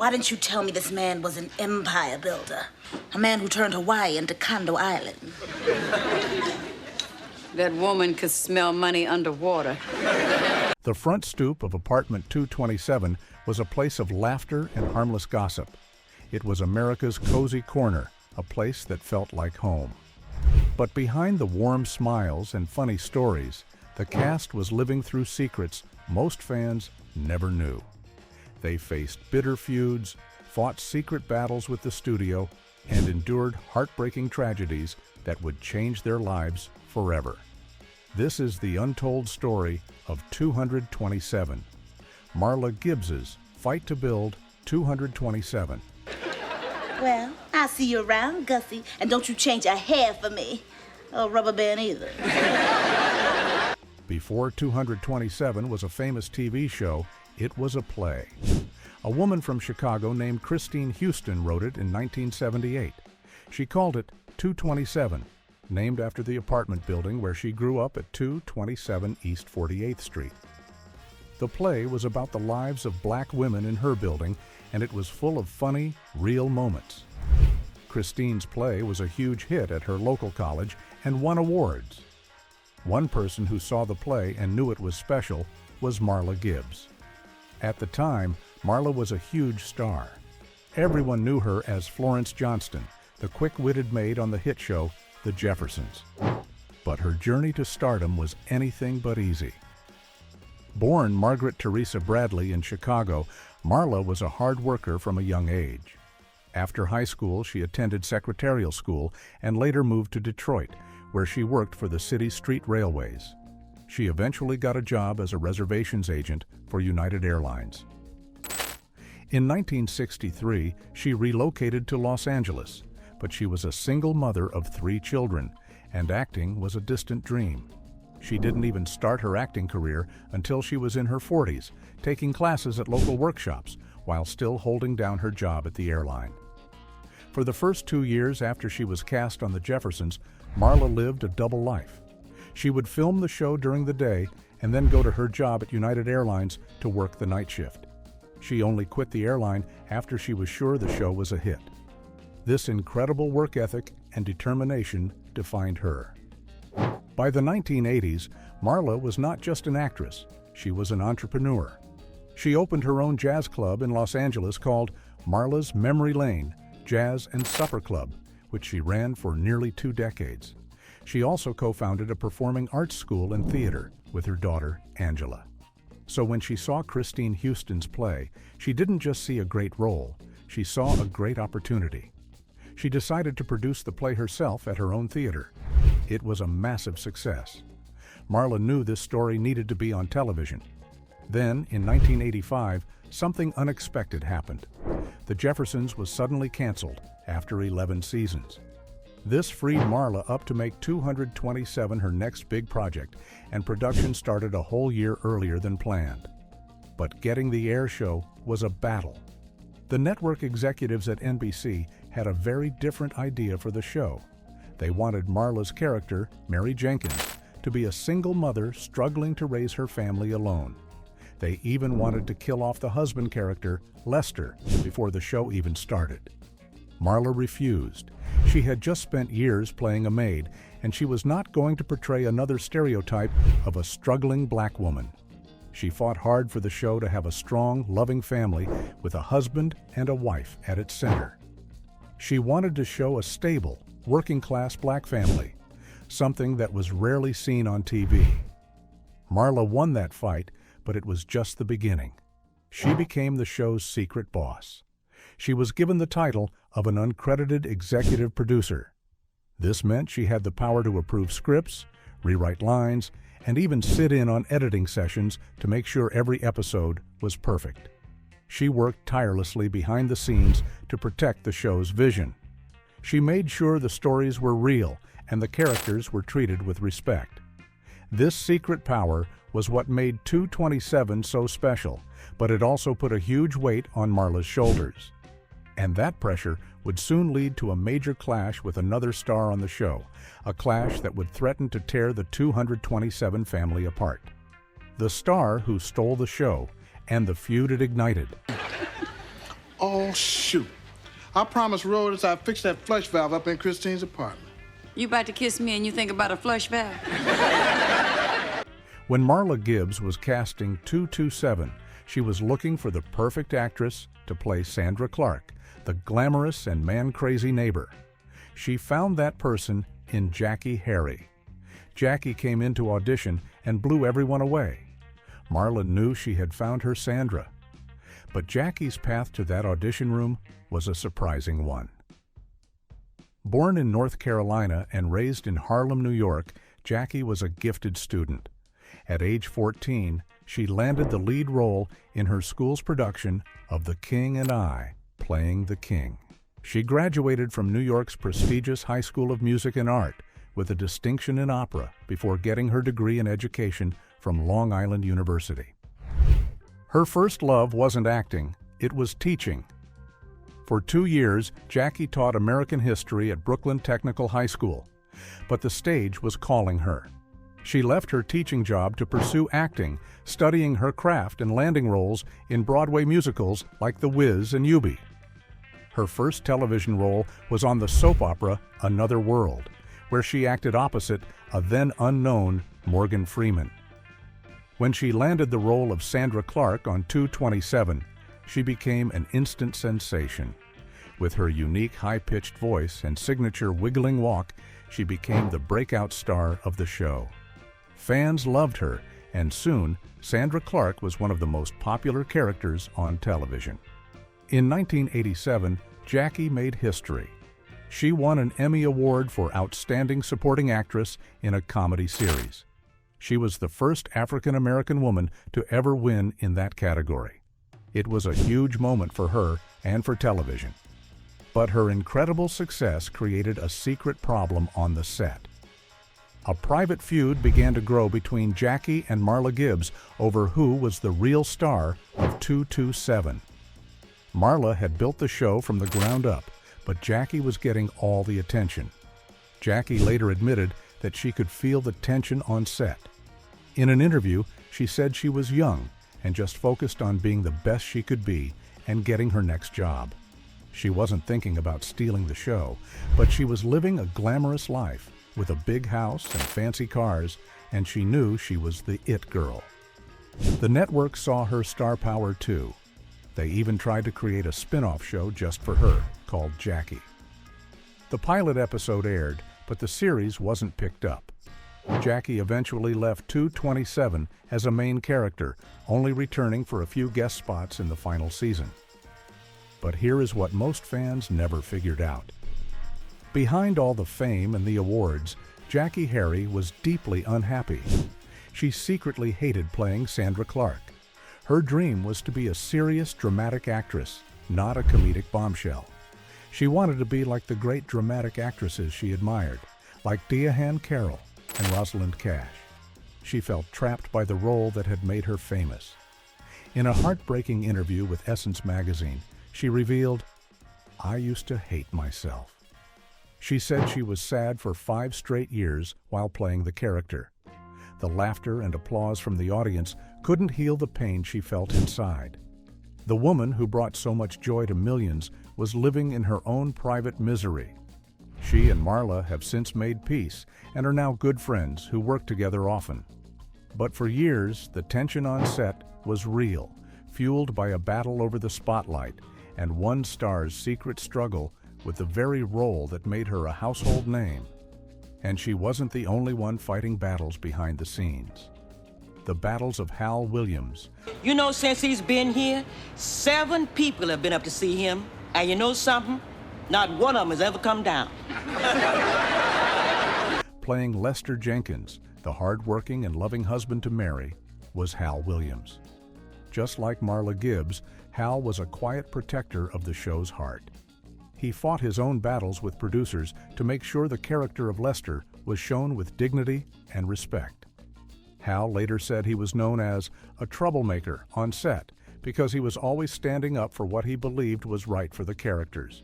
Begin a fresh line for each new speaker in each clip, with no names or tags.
Why didn't you tell me this man was an empire builder? A man who turned Hawaii into Condo Island.
That woman could smell money underwater.
The front stoop of apartment 227 was a place of laughter and harmless gossip. It was America's cozy corner, a place that felt like home. But behind the warm smiles and funny stories, the cast was living through secrets most fans never knew. They faced bitter feuds, fought secret battles with the studio, and endured heartbreaking tragedies that would change their lives forever. This is the untold story of 227. Marla Gibbs's fight to build 227.
Well, I'll see you around, Gussie. And don't you change a hair for me. Or rubber band either.
Before 227 was a famous TV show, it was a play. A woman from Chicago named Christine Houston wrote it in 1978. She called it 227, named after the apartment building where she grew up at 227 East 48th Street. The play was about the lives of black women in her building, and it was full of funny, real moments. Christine's play was a huge hit at her local college and won awards. One person who saw the play and knew it was special was Marla Gibbs. At the time, Marla was a huge star. Everyone knew her as Florence Johnston, the quick-witted maid on the hit show The Jeffersons. But her journey to stardom was anything but easy. Born Margaret Teresa Bradley in Chicago, Marla was a hard worker from a young age. After high school, she attended secretarial school and later moved to Detroit, where she worked for the city's street railways. She eventually got a job as a reservations agent for United Airlines. In 1963, she relocated to Los Angeles, but she was a single mother of 3 children, and acting was a distant dream. She didn't even start her acting career until she was in her 40s, taking classes at local workshops while still holding down her job at the airline. For the first 2 years after she was cast on The Jeffersons, Marla lived a double life. She would film the show during the day and then go to her job at United Airlines to work the night shift. She only quit the airline after she was sure the show was a hit. This incredible work ethic and determination defined her. By the 1980s, Marla was not just an actress, she was an entrepreneur. She opened her own jazz club in Los Angeles called Marla's Memory Lane Jazz and Supper Club, which she ran for nearly 2 decades. She also co-founded a performing arts school and theater with her daughter, Angela. So when she saw Christine Houston's play, she didn't just see a great role, she saw a great opportunity. She decided to produce the play herself at her own theater. It was a massive success. Marla knew this story needed to be on television. Then, in 1985, something unexpected happened. The Jeffersons was suddenly canceled after 11 seasons. This freed Marla up to make 227 her next big project, and production started a whole year earlier than planned. But getting the air show was a battle. The network executives at NBC had a very different idea for the show. They wanted Marla's character, Mary Jenkins, to be a single mother struggling to raise her family alone. They even wanted to kill off the husband character, Lester, before the show even started. Marla refused. She had just spent years playing a maid, and she was not going to portray another stereotype of a struggling black woman. She fought hard for the show to have a strong, loving family with a husband and a wife at its center. She wanted to show a stable, working-class black family, something that was rarely seen on TV. Marla won that fight, but it was just the beginning. She became the show's secret boss. She was given the title of an uncredited executive producer. This meant she had the power to approve scripts, rewrite lines, and even sit in on editing sessions to make sure every episode was perfect. She worked tirelessly behind the scenes to protect the show's vision. She made sure the stories were real and the characters were treated with respect. This secret power was what made 227 so special, but it also put a huge weight on Marla's shoulders. And that pressure would soon lead to a major clash with another star on the show, a clash that would threaten to tear the 227 family apart. The star who stole the show and the feud it ignited.
Oh, shoot. I promised Rhodes I'd fix that flush valve up in Christine's apartment.
You about to kiss me and you think about a flush valve?
When Marla Gibbs was casting 227, she was looking for the perfect actress to play Sandra Clark, the glamorous and man-crazy neighbor. She found that person in Jackie Harry. Jackie came into audition and blew everyone away. Marla knew she had found her Sandra. But Jackie's path to that audition room was a surprising one. Born in North Carolina and raised in Harlem, New York, Jackie was a gifted student. At age 14, she landed the lead role in her school's production of The King and I, playing the King. She graduated from New York's prestigious High School of Music and Art with a distinction in opera before getting her degree in education from Long Island University. Her first love wasn't acting, it was teaching. For 2 years, Jackie taught American history at Brooklyn Technical High School, but the stage was calling her. She left her teaching job to pursue acting, studying her craft and landing roles in Broadway musicals like The Wiz and Eubie. Her first television role was on the soap opera Another World, where she acted opposite a then unknown Morgan Freeman. When she landed the role of Sandra Clark on 227, she became an instant sensation. With her unique high-pitched voice and signature wiggling walk, she became the breakout star of the show. Fans loved her, and soon Sandra Clark was one of the most popular characters on television. In 1987, Jackie made history. She won an Emmy Award for Outstanding Supporting Actress in a Comedy Series. She was the first African-American woman to ever win in that category. It was a huge moment for her and for television. But her incredible success created a secret problem on the set. A private feud began to grow between Jackie and Marla Gibbs over who was the real star of 227. Marla had built the show from the ground up, but Jackie was getting all the attention. Jackie later admitted that she could feel the tension on set. In an interview, she said she was young and just focused on being the best she could be and getting her next job. She wasn't thinking about stealing the show, but she was living a glamorous life with a big house and fancy cars, and she knew she was the it girl. The network saw her star power too. They even tried to create a spin-off show just for her, called Jackie. The pilot episode aired, but the series wasn't picked up. Jackie eventually left 227 as a main character, only returning for a few guest spots in the final season. But here is what most fans never figured out. Behind all the fame and the awards, Jackie Harry was deeply unhappy. She secretly hated playing Sandra Clark. Her dream was to be a serious, dramatic actress, not a comedic bombshell. She wanted to be like the great dramatic actresses she admired, like Diahann Carroll and Rosalind Cash. She felt trapped by the role that had made her famous. In a heartbreaking interview with Essence magazine, she revealed, "I used to hate myself." She said she was sad for 5 straight years while playing the character. The laughter and applause from the audience couldn't heal the pain she felt inside. The woman who brought so much joy to millions was living in her own private misery. She and Marla have since made peace and are now good friends who work together often. But for years, the tension on set was real, fueled by a battle over the spotlight and one star's secret struggle with the very role that made her a household name. And she wasn't the only one fighting battles behind the scenes. The battles of Hal Williams.
You know, since he's been here, 7 people have been up to see him. And you know something? Not one of them has ever come down.
Playing Lester Jenkins, the hard-working and loving husband to Mary, was Hal Williams. Just like Marla Gibbs, Hal was a quiet protector of the show's heart. He fought his own battles with producers to make sure the character of Lester was shown with dignity and respect. Hal later said he was known as a troublemaker on set because he was always standing up for what he believed was right for the characters.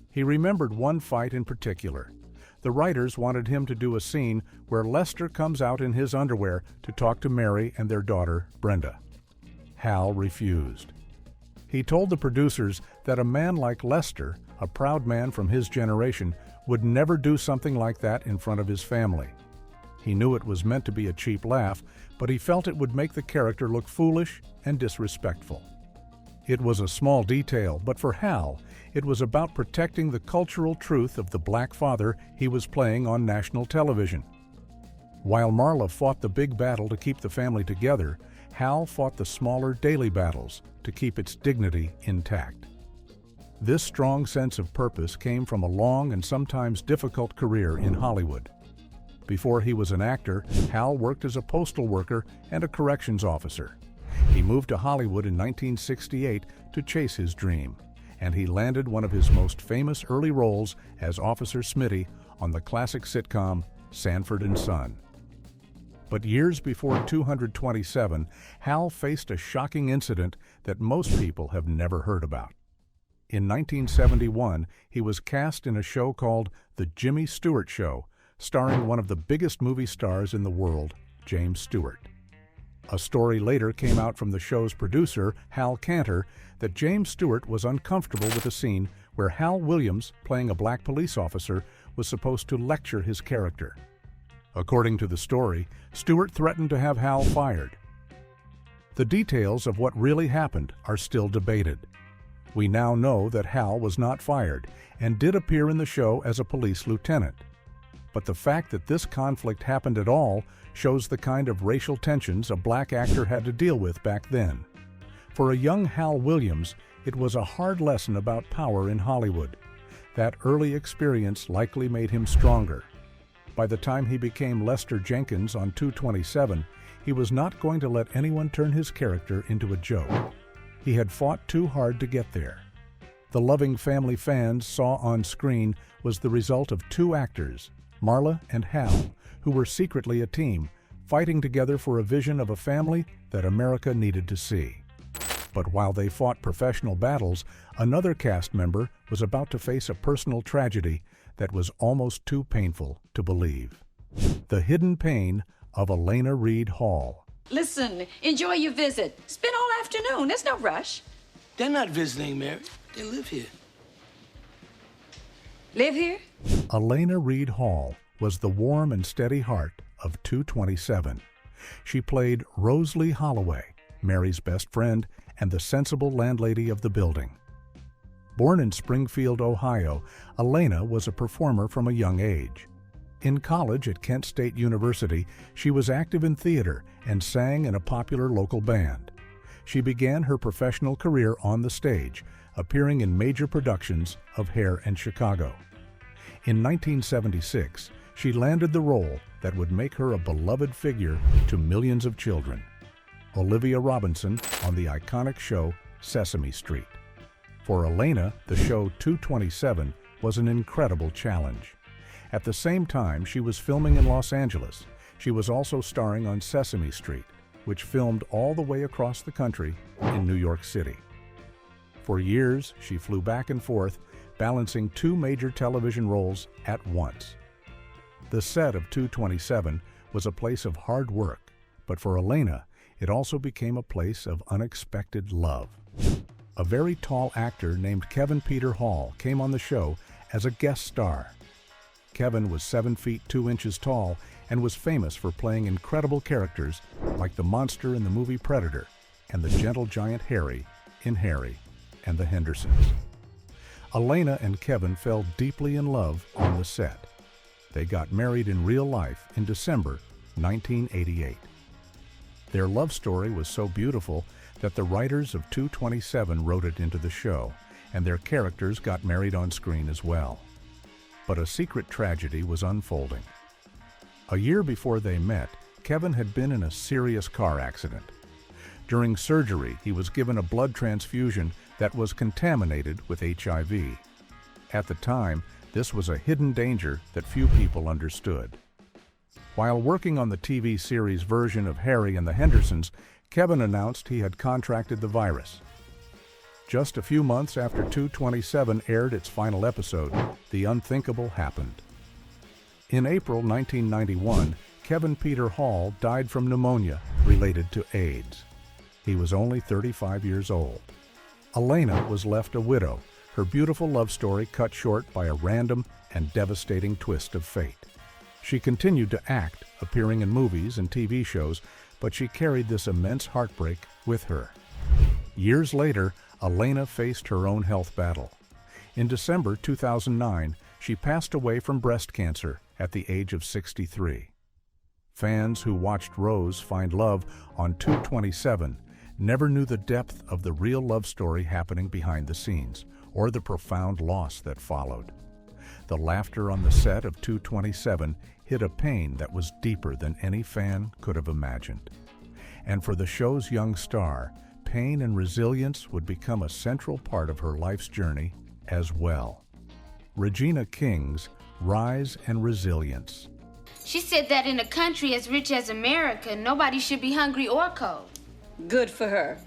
He remembered one fight in particular. The writers wanted him to do a scene where Lester comes out in his underwear to talk to Mary and their daughter, Brenda. Hal refused. He told the producers that a man like Lester, a proud man from his generation, would never do something like that in front of his family. He knew it was meant to be a cheap laugh, but he felt it would make the character look foolish and disrespectful. It was a small detail, but for Hal, it was about protecting the cultural truth of the black father he was playing on national television. While Marla fought the big battle to keep the family together, Hal fought the smaller daily battles to keep its dignity intact. This strong sense of purpose came from a long and sometimes difficult career in Hollywood. Before he was an actor, Hal worked as a postal worker and a corrections officer. He moved to Hollywood in 1968 to chase his dream, and he landed one of his most famous early roles as Officer Smitty on the classic sitcom Sanford and Son. But years before 227, Hal faced a shocking incident that most people have never heard about. In 1971, he was cast in a show called The Jimmy Stewart Show, starring one of the biggest movie stars in the world, James Stewart. A story later came out from the show's producer, Hal Cantor, that James Stewart was uncomfortable with a scene where Hal Williams, playing a black police officer, was supposed to lecture his character. According to the story, Stewart threatened to have Hal fired. The details of what really happened are still debated. We now know that Hal was not fired and did appear in the show as a police lieutenant. But the fact that this conflict happened at all shows the kind of racial tensions a black actor had to deal with back then. For a young Hal Williams, it was a hard lesson about power in Hollywood. That early experience likely made him stronger. By the time he became Lester Jenkins on 227, he was not going to let anyone turn his character into a joke. He had fought too hard to get there. The loving family fans saw on screen was the result of two actors, Marla and Hal, who were secretly a team, fighting together for a vision of a family that America needed to see. But while they fought professional battles, another cast member was about to face a personal tragedy that was almost too painful to believe. The hidden pain of Elena Reed Hall.
Listen, enjoy your visit. Spend all afternoon. There's no rush.
They're not visiting, Mary. They live here.
Live here?
Elena Reed Hall was the warm and steady heart of 227. She played Rosalie Holloway, Mary's best friend and the sensible landlady of the building. Born in Springfield, Ohio, Elena was a performer from a young age. In college at Kent State University, she was active in theater and sang in a popular local band. She began her professional career on the stage, appearing in major productions of Hair and Chicago. In 1976, she landed the role that would make her a beloved figure to millions of children, Olivia Robinson on the iconic show Sesame Street. For Elena, the show 227 was an incredible challenge. At the same time she was filming in Los Angeles, she was also starring on Sesame Street, which filmed all the way across the country in New York City. For years, she flew back and forth, balancing two major television roles at once. The set of 227 was a place of hard work, but for Elena, it also became a place of unexpected love. A very tall actor named Kevin Peter Hall came on the show as a guest star. Kevin was 7 feet 2 inches tall and was famous for playing incredible characters like the monster in the movie Predator and the gentle giant Harry in Harry and the Hendersons. Elena and Kevin fell deeply in love on the set. They got married in real life in December 1988. Their love story was so beautiful that the writers of 227 wrote it into the show, and their characters got married on screen as well. But a secret tragedy was unfolding. A year before they met, Kevin had been in a serious car accident. During surgery, he was given a blood transfusion that was contaminated with HIV. At the time, this was a hidden danger that few people understood. While working on the TV series version of Harry and the Hendersons, Kevin announced he had contracted the virus. Just a few months after 227 aired its final episode, the unthinkable happened. In April 1991, Kevin Peter Hall died from pneumonia related to AIDS. He was only 35 years old. Elena was left a widow, her beautiful love story cut short by a random and devastating twist of fate. She continued to act, appearing in movies and TV shows, but she carried this immense heartbreak with her. Years later, Elena faced her own health battle. In December 2009, she passed away from breast cancer at the age of 63. Fans who watched Rose find love on 227 never knew the depth of the real love story happening behind the scenes, or the profound loss that followed. The laughter on the set of 227 hid a pain that was deeper than any fan could have imagined. And for the show's young star, pain and resilience would become a central part of her life's journey as well. Regina King's Rise and Resilience.
She said that in a country as rich as America, nobody should be hungry or cold.
Good for her.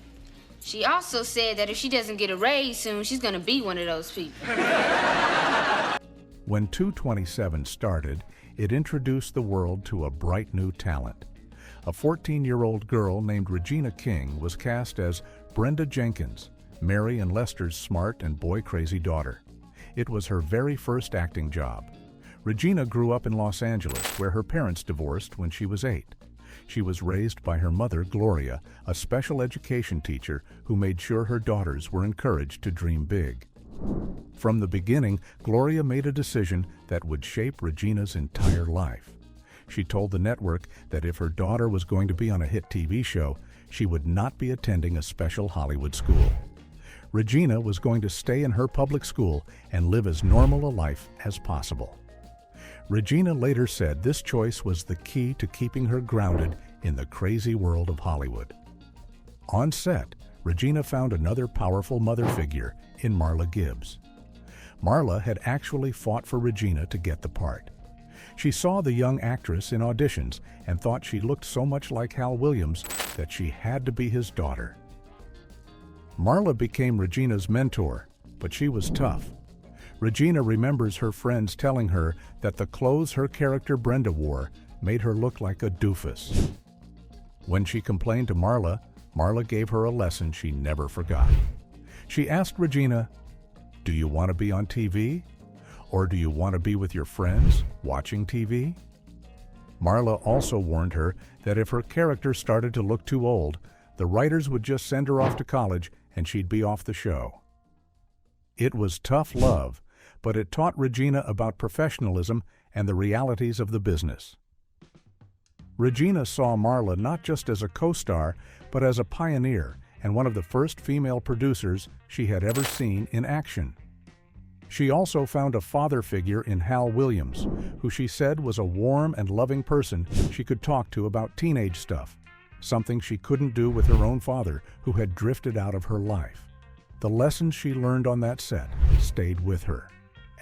She also said that if she doesn't get a raise soon, she's gonna be one of those people.
When 227 started, it introduced the world to a bright new talent. A 14-year-old girl named Regina King was cast as Brenda Jenkins, Mary and Lester's smart and boy-crazy daughter. It was her very first acting job. Regina grew up in Los Angeles, where her parents divorced when she was 8. She was raised by her mother, Gloria, a special education teacher who made sure her daughters were encouraged to dream big. From the beginning, Gloria made a decision that would shape Regina's entire life. She told the network that if her daughter was going to be on a hit TV show, she would not be attending a special Hollywood school. Regina was going to stay in her public school and live as normal a life as possible. Regina later said this choice was the key to keeping her grounded in the crazy world of Hollywood. On set, Regina found another powerful mother figure in Marla Gibbs. Marla had actually fought for Regina to get the part. She saw the young actress in auditions and thought she looked so much like Hal Williams that she had to be his daughter. Marla became Regina's mentor, but she was tough. Regina remembers her friends telling her that the clothes her character Brenda wore made her look like a doofus. When she complained to Marla, Marla gave her a lesson she never forgot. She asked Regina, "Do you want to be on TV? Or do you want to be with your friends, watching TV?" Marla also warned her that if her character started to look too old, the writers would just send her off to college and she'd be off the show. It was tough love, but it taught Regina about professionalism and the realities of the business. Regina saw Marla not just as a co-star, but as a pioneer and one of the first female producers she had ever seen in action. She also found a father figure in Hal Williams, who she said was a warm and loving person she could talk to about teenage stuff, something she couldn't do with her own father, who had drifted out of her life. The lessons she learned on that set stayed with her.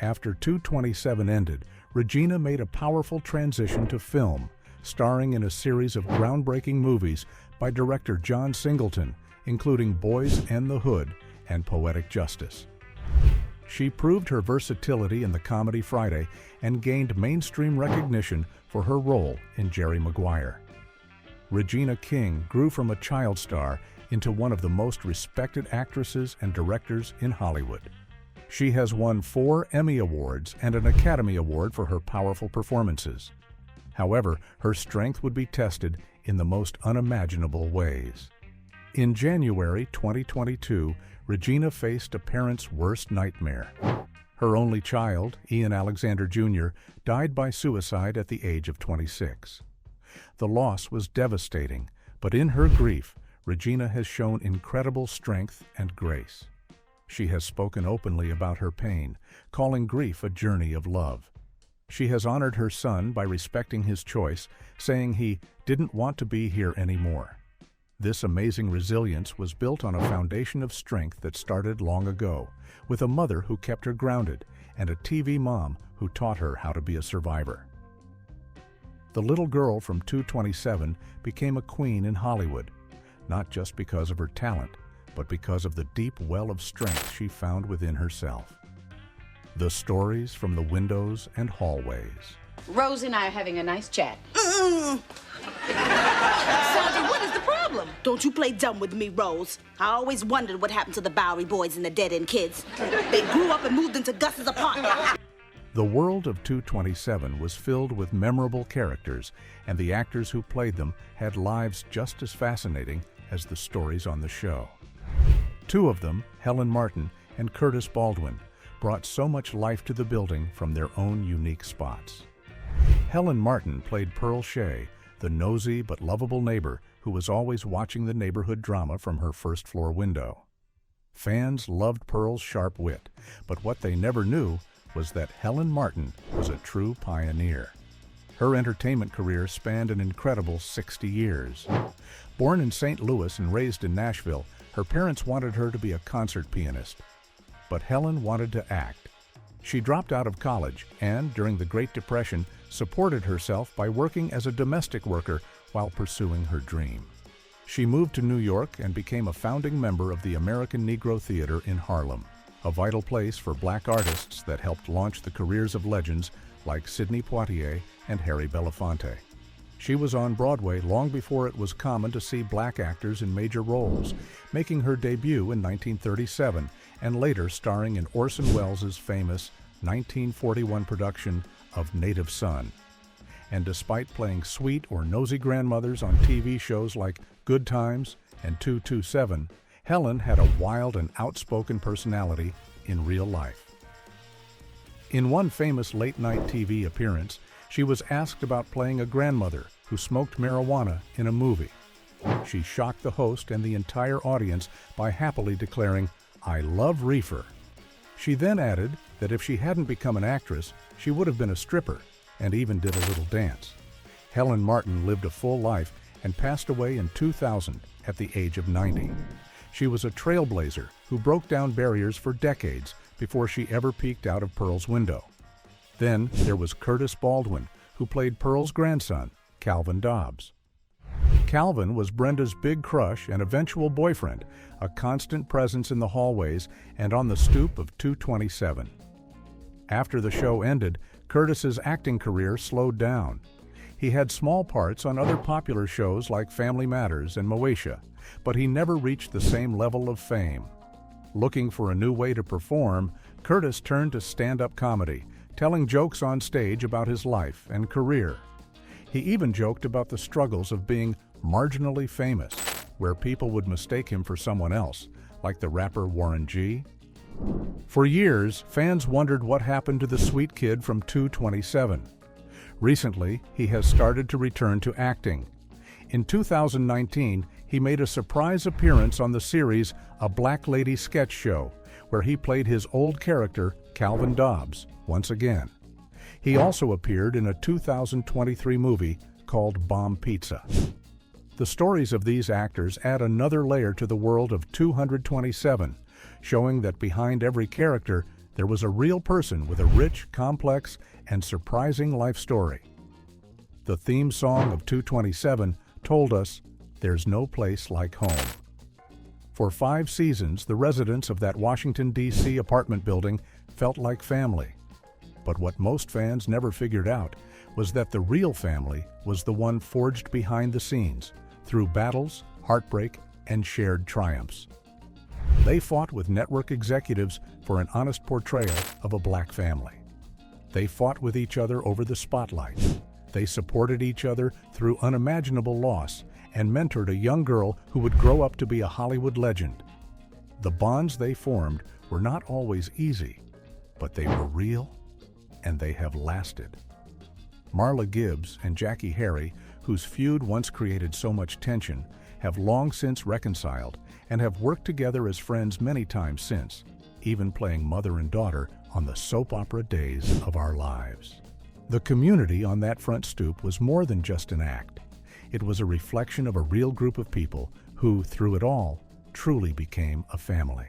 After 227 ended, Regina made a powerful transition to film, starring in a series of groundbreaking movies by director John Singleton, including Boys and the Hood and Poetic Justice. She proved her versatility in the comedy Friday and gained mainstream recognition for her role in Jerry Maguire. Regina King grew from a child star into one of the most respected actresses and directors in Hollywood. She has won 4 Emmy Awards and an Academy Award for her powerful performances. However, her strength would be tested in the most unimaginable ways. In January 2022, Regina faced a parent's worst nightmare. Her only child, Ian Alexander Jr., died by suicide at the age of 26. The loss was devastating, but in her grief, Regina has shown incredible strength and grace. She has spoken openly about her pain, calling grief a journey of love. She has honored her son by respecting his choice, saying he didn't want to be here anymore. This amazing resilience was built on a foundation of strength that started long ago, with a mother who kept her grounded and a TV mom who taught her how to be a survivor. The little girl from 227 became a queen in Hollywood, not just because of her talent, but because of the deep well of strength she found within herself. The stories from the windows and hallways.
Rose and I are having a nice chat.
Sergeant, what is the problem? Don't you play dumb with me, Rose. I always wondered what happened to the Bowery boys and the dead-end kids. They grew up and moved into Gus's apartment.
The world of 227 was filled with memorable characters, and the actors who played them had lives just as fascinating as the stories on the show. Two of them, Helen Martin and Curtis Baldwin, brought so much life to the building from their own unique spots. Helen Martin played Pearl Shea, the nosy but lovable neighbor who was always watching the neighborhood drama from her first-floor window. Fans loved Pearl's sharp wit, but what they never knew was that Helen Martin was a true pioneer. Her entertainment career spanned an incredible 60 years. Born in St. Louis and raised in Nashville, her parents wanted her to be a concert pianist. But Helen wanted to act. She dropped out of college and, during the Great Depression, supported herself by working as a domestic worker while pursuing her dream. She moved to New York and became a founding member of the American Negro Theater in Harlem, a vital place for black artists that helped launch the careers of legends like Sidney Poitier and Harry Belafonte. She was on Broadway long before it was common to see black actors in major roles, making her debut in 1937 and later starring in Orson Welles' famous 1941 production of Native Son. And despite playing sweet or nosy grandmothers on TV shows like Good Times and 227, Helen had a wild and outspoken personality in real life. In one famous late-night TV appearance, she was asked about playing a grandmother who smoked marijuana in a movie. She shocked the host and the entire audience by happily declaring, "I love reefer." She then added that if she hadn't become an actress, she would have been a stripper and even did a little dance. Helen Martin lived a full life and passed away in 2000 at the age of 90. She was a trailblazer who broke down barriers for decades before she ever peeked out of Pearl's window. Then there was Curtis Baldwin, who played Pearl's grandson, Calvin Dobbs. Calvin was Brenda's big crush and eventual boyfriend, a constant presence in the hallways and on the stoop of 227. After the show ended, Curtis's acting career slowed down. He had small parts on other popular shows like Family Matters and Moesha, but he never reached the same level of fame. Looking for a new way to perform, Curtis turned to stand-up comedy, telling jokes on stage about his life and career. He even joked about the struggles of being marginally famous, where people would mistake him for someone else, like the rapper Warren G. For years, fans wondered what happened to the sweet kid from 227. Recently, he has started to return to acting. In 2019, he made a surprise appearance on the series A Black Lady Sketch Show, where he played his old character, Calvin Dobbs, once again. He also appeared in a 2023 movie called Bomb Pizza. The stories of these actors add another layer to the world of 227, showing that behind every character, there was a real person with a rich, complex, and surprising life story. The theme song of 227 told us, "There's no place like home." For 5 seasons, the residents of that Washington, D.C. apartment building felt like family. But what most fans never figured out was that the real family was the one forged behind the scenes, through battles, heartbreak, and shared triumphs. They fought with network executives for an honest portrayal of a black family. They fought with each other over the spotlight. They supported each other through unimaginable loss and mentored a young girl who would grow up to be a Hollywood legend. The bonds they formed were not always easy, but they were real and they have lasted. Marla Gibbs and Jackie Harry, whose feud once created so much tension, have long since reconciled and have worked together as friends many times since, even playing mother and daughter on the soap opera Days of Our Lives. The community on that front stoop was more than just an act. It was a reflection of a real group of people who, through it all, truly became a family.